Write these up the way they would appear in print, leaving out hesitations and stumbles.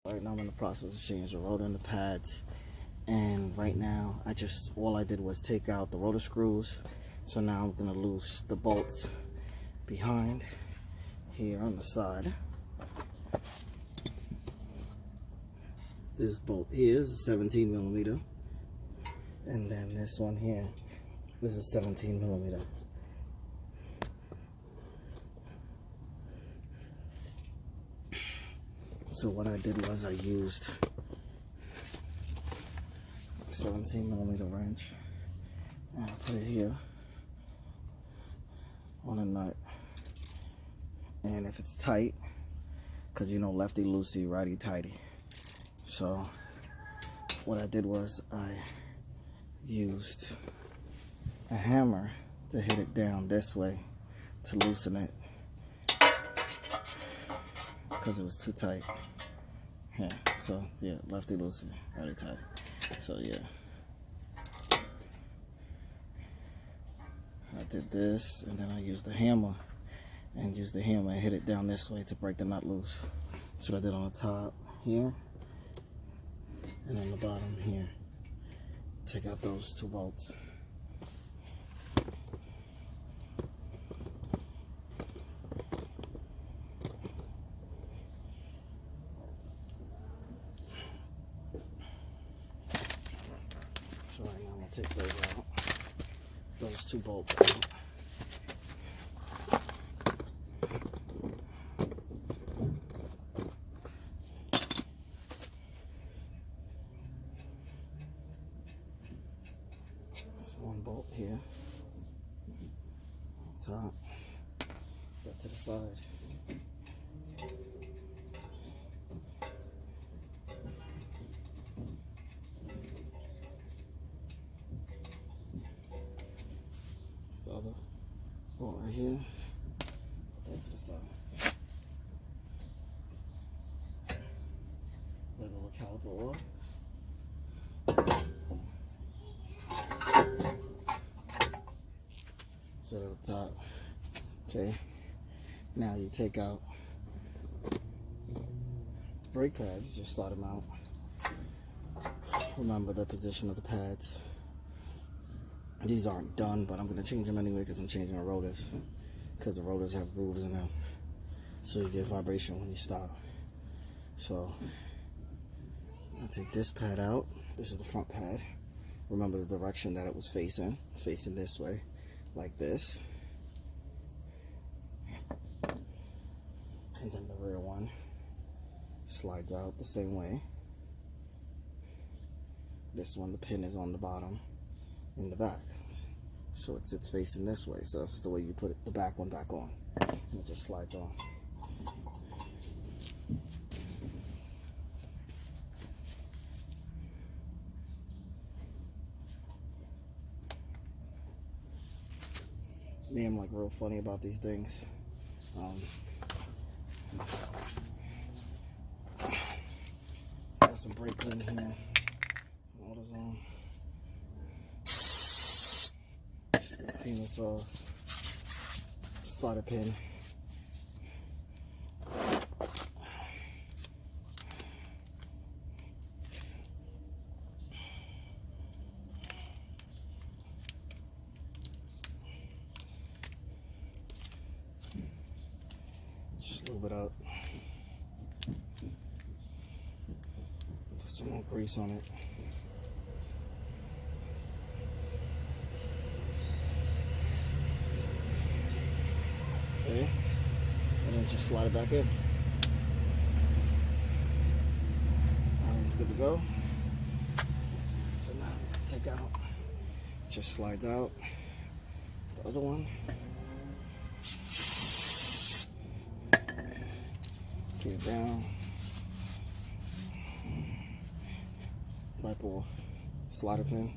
Right now I'm in the process of changing the rotor and the pads, and right now all I did was take out the rotor screws. So now I'm gonna loose the bolts behind here on the side. This bolt here is a 17 millimeter, and then this one here is a 17 millimeter. So what I did was I used a 17 millimeter wrench and I put it here on a nut. And if it's tight, because you know lefty loosey, righty tighty. So what I did was I used a hammer to hit it down this way to loosen it, because it was too tight. Yeah, so yeah, lefty loosey, righty tight. So yeah, I did this, and then I used the hammer and hit it down this way to break the nut loose. So I did on the top here and on the bottom here. Take out those two bolts. So right now I'm gonna take those out, those two bolts out. One bolt here on top, that to the side. It's the other bolt right here, that to the side. Regular caliper oil. Set it up top. Okay, now you take out the brake pads, you just slide them out. Remember the position of the pads. These aren't done, but I'm going to change them anyway because I'm changing the rotors, because the rotors have grooves in them, so you get vibration when you stop. So I'll take this pad out. This is the front pad. Remember the direction that it was facing. It's facing this way, like this. And then the rear one slides out the same way. This one, the pin is on the bottom in the back, so it sits facing this way. So that's the way you put it, the back one back on, and it just slides on. Me, I'm like real funny about these things. Got some brake clean here. Motors on. Just gonna clean this off. Slider pin. Just a little bit up. Put some more grease on it. Okay, and then just slide it back in. And it's good to go. So now take out, just slides out. The other one. Get it down. Wipe off slider pin.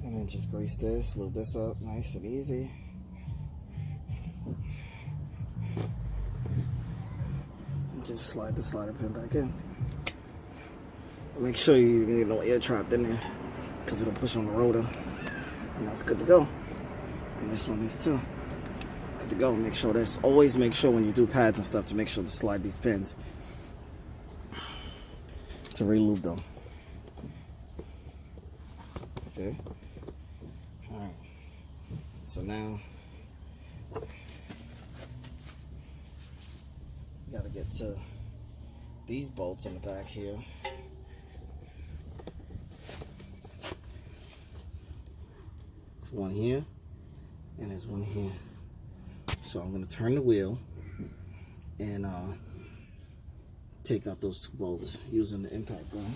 And then just grease this, lube this up nice and easy. And just slide the slider pin back in. Make sure you get no air trapped in there, because it'll push on the rotor. And that's good to go. And this one is too. Good to go. Make sure this. Always make sure when you do pads and stuff to make sure to slide these pins to re-lube them. Okay. All right. So now you got to get to these bolts in the back here. There's one here and there's one here. So I'm going to turn the wheel and take out those 2 bolts using the impact gun,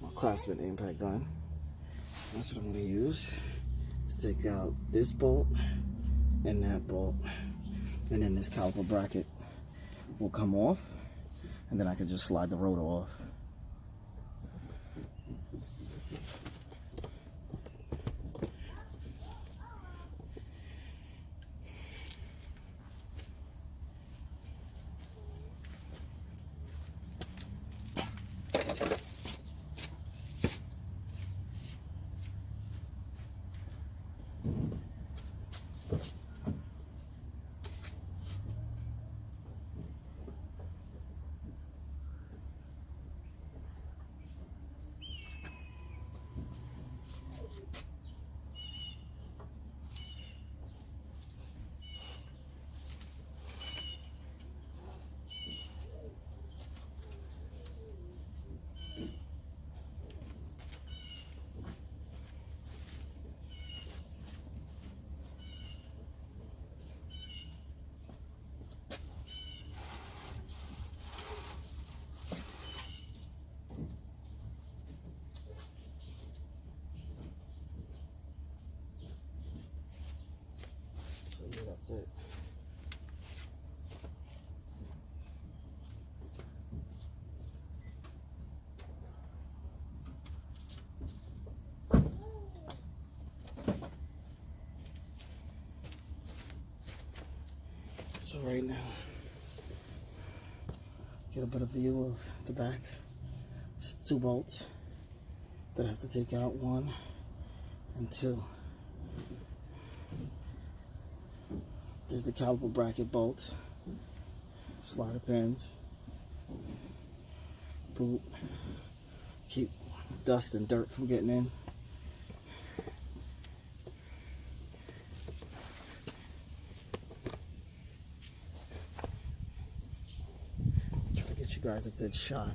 my Craftsman impact gun. That's what I'm going to use to take out this bolt and that bolt, and then this caliper bracket will come off, and then I can just slide the rotor off. So yeah, that's it. So right now, get a better view of the back. It's 2 bolts that I have to take out, 1 and 2. There's the caliper bracket bolt, slider pins, boot, keep dust and dirt from getting in. Try to get you guys a good shot.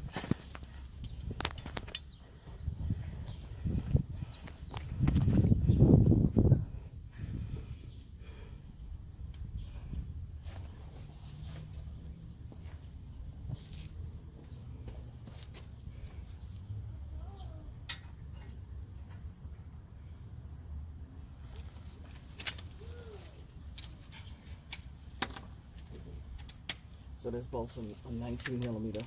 So this bolt's a 19 millimeter.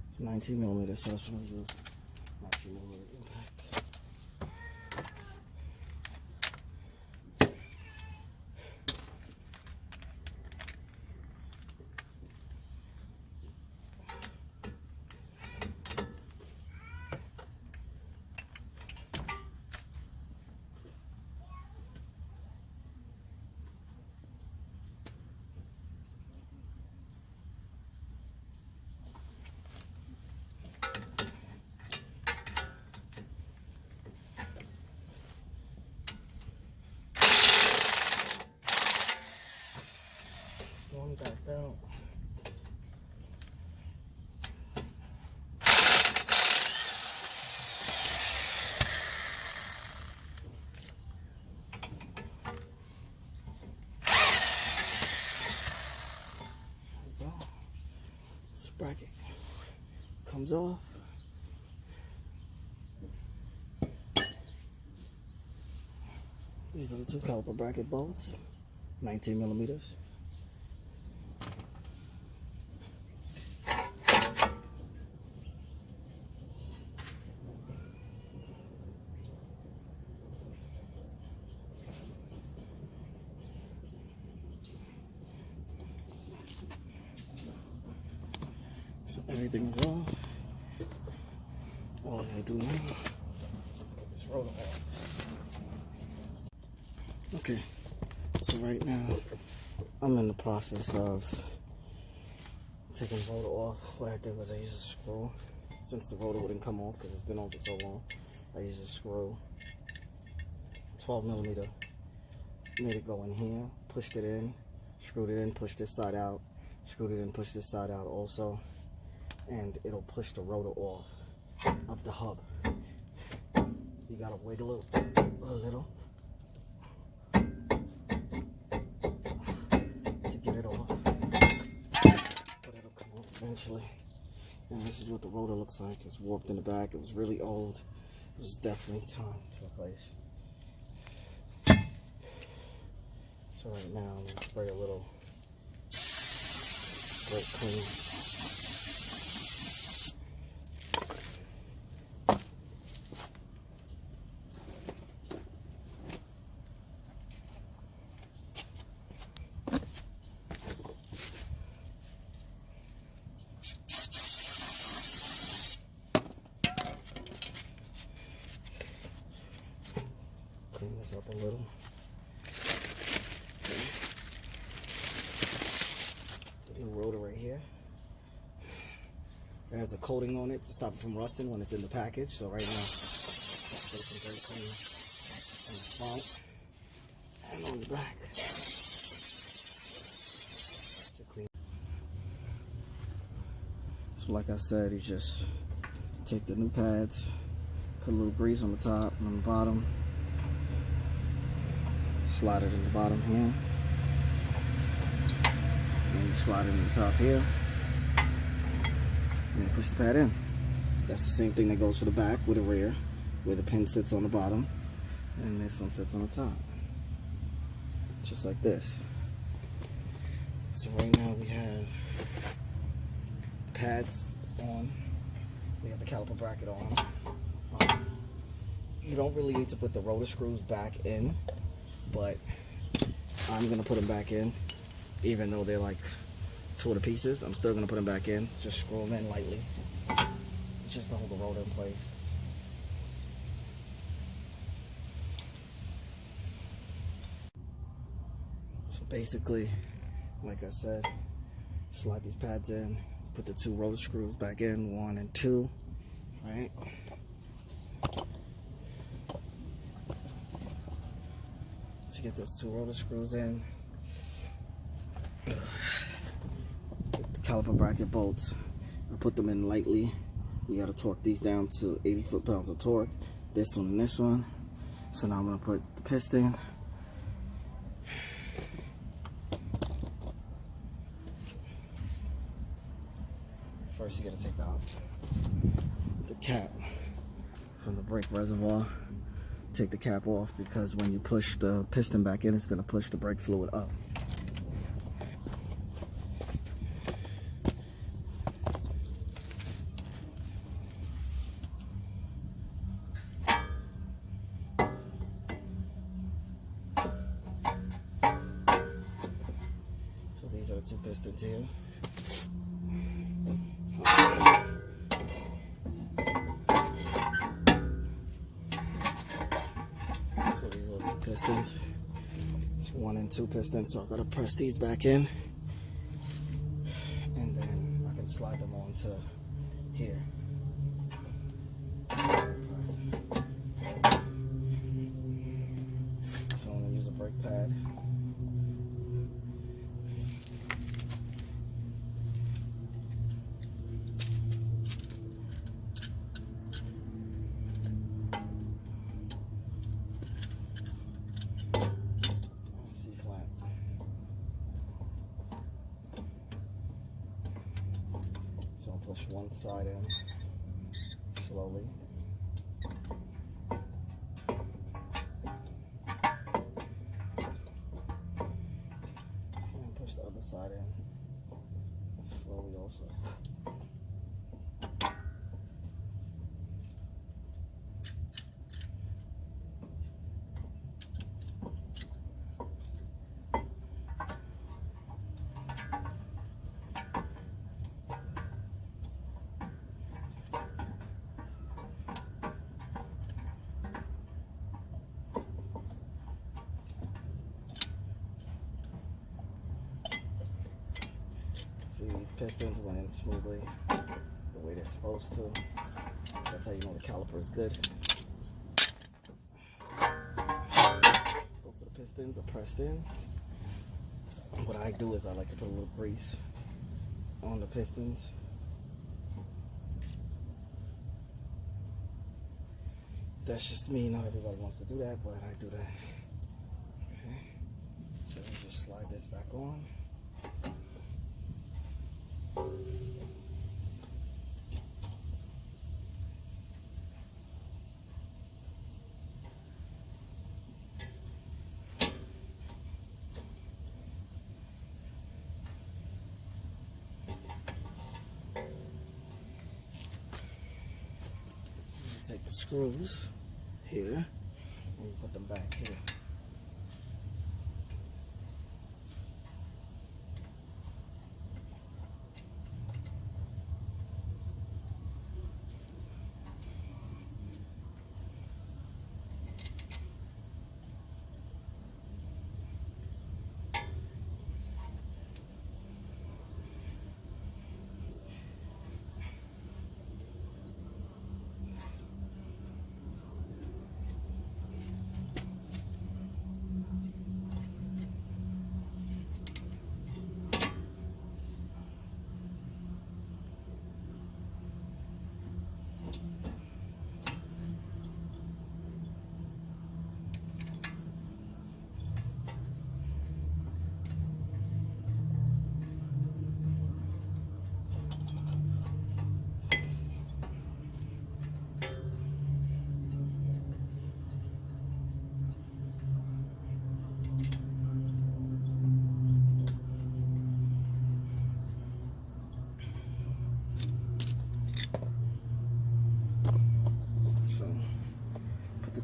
It's 19 millimeter, so that's what I'm gonna use. 19 millimeter impact. One back out. There we go. This bracket comes off. These are the 2 caliper bracket bolts, 19 millimeters. So everything's off. All I gotta do now is get this rotor off. Okay, so right now I'm in the process of taking the rotor off. What I did was I used a screw. Since the rotor wouldn't come off because it's been on for so long, I used a screw, 12 millimeter, made it go in here, pushed it in, screwed it in, pushed this side out, screwed it in, pushed this side out also, and it'll push the rotor off of the hub. You gotta wiggle it a little to get it off, but it'll come off eventually. And this is what the rotor looks like. It's warped in the back. It was really old. It was definitely time to replace. So right now I'm gonna spray a little brake clean. Clean this up a little. The new rotor right here. It has a coating on it to stop it from rusting when it's in the package. So right now, let's get some brake clean on the front and on the back. To clean. So like I said, you just take the new pads, put a little grease on the top and on the bottom. Slide it in the bottom here, and you slide it in the top here, and you push the pad in. That's the same thing that goes for the back with the rear, where the pin sits on the bottom and this one sits on the top, just like this. So right now we have the pads on, we have the caliper bracket on. You don't really need to put the rotor screws back in, but I'm gonna put them back in, even though they're like tore to pieces. I'm still gonna put them back in. Just screw them in lightly, just to hold the rotor in place. So basically, like I said, slide these pads in, put the two rotor screws back in, 1 and 2, right? Get those two rotor screws in. Get the caliper bracket bolts. I put them in lightly. You gotta torque these down to 80 foot-pounds of torque. This one and this one. So now I'm gonna put the piston. First you gotta take out the cap from the brake reservoir. Take the cap off because when you push the piston back in, it's going to push the brake fluid up. So these are the two pistons here. Pistons. It's 1 and 2 pistons, so I've got to press these back in, and then I can slide them onto here. So I'm going to use a brake pad. So I'll push one side in slowly. And push the other side in slowly also. See, these pistons went in smoothly the way they're supposed to. That's how you know the caliper is good. Both of the pistons are pressed in. What I do is I like to put a little grease on the pistons. That's just me. Not everybody wants to do that, but I do that. Okay. So you just slide this back on. Take the screws here and you put them back here.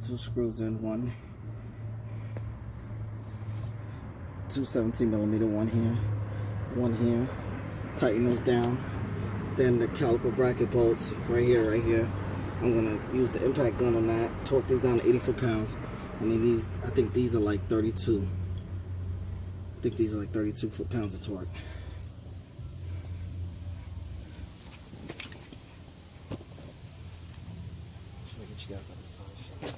Two screws in, one 17mm, one here. Tighten those down. Then the caliper bracket bolts right here. I'm gonna use the impact gun on that. Torque this down to 80 foot-pounds. And then these, I think these are like 32. I think these are like 32 foot-pounds of torque. Try to get you guys on the side shot.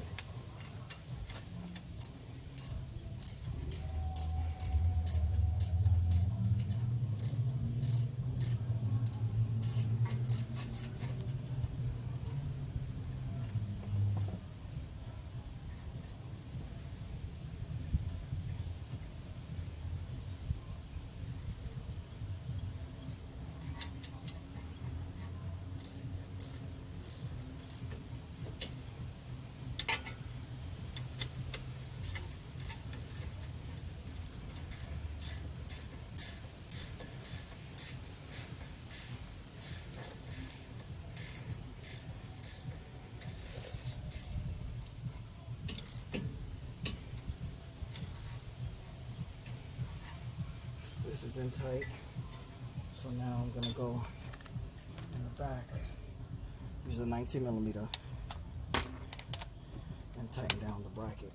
This is in tight, so now I'm gonna go in the back, use a 19mm and tighten down the bracket.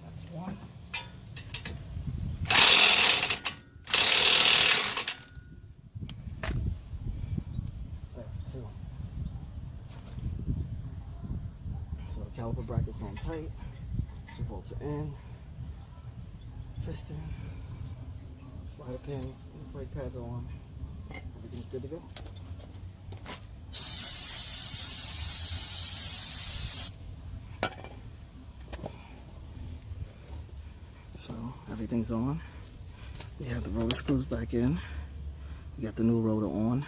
That's one. So the caliper bracket's on tight, two bolts are in, piston, slider pins, brake pads are on, everything's good to go. So everything's on. We have the rotor screws back in. We got the new rotor on,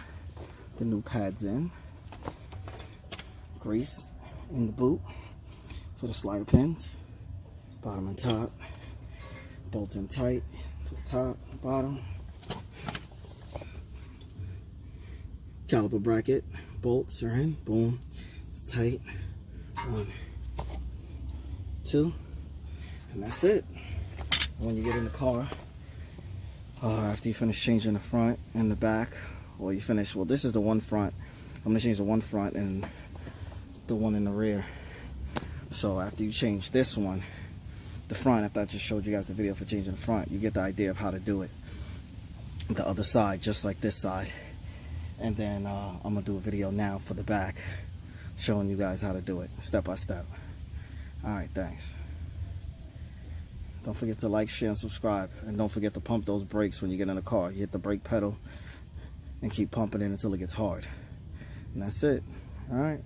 the new pads in, grease in the boot for the slider pins, bottom and top, bolts in tight for the top, bottom, caliper bracket, bolts are in, boom, it's tight, 1, 2, and that's it. When you get in the car, after you finish changing the front and the back, or you finish, well, this is the one front. I'm gonna change the one front and the one in the rear. So after you change this one, the front, after I just showed you guys the video for changing the front, you get the idea of how to do it. The other side, just like this side. And then I'm gonna do a video now for the back, showing you guys how to do it step by step. All right, thanks. Don't forget to like, share, and subscribe. And don't forget to pump those brakes when you get in the car. You hit the brake pedal and keep pumping it until it gets hard. And that's it. All right.